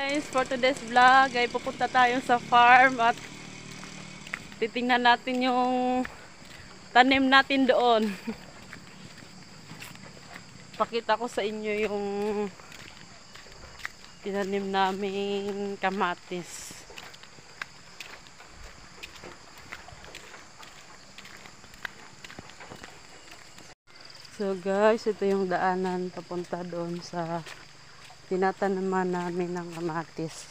Guys, for today's vlog ay pupunta tayo sa farm at titingnan natin yung tanim natin doon. Pakita ko sa inyo yung tinanim naming kamatis. So guys, ito yung daanan papunta doon sa tinatanaman namin ng kamatis.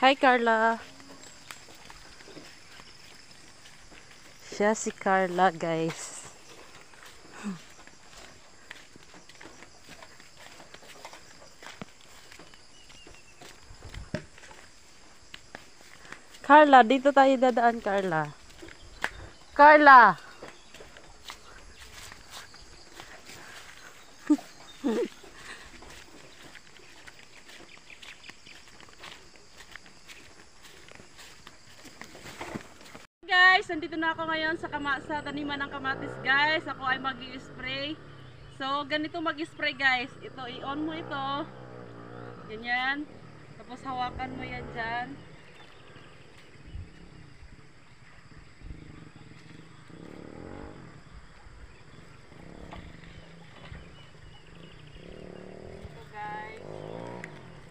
Hi Carla! Siya si Carla guys. Carla, dito tayo dadaan, Carla. Carla! Guys, nandito na ako ngayon sa taniman ng kamatis, guys. Ako ay mag-i-spray. So, ganito mag-spray, guys. Ito, i-on mo ito. Ganyan. Tapos hawakan mo yan dyan.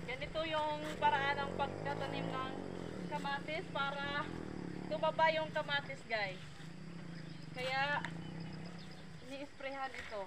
Ganito yung paraan ng pagtatanim ng kamatis para tumaba yung kamatis, guys. Kaya ini-sprayhan ito.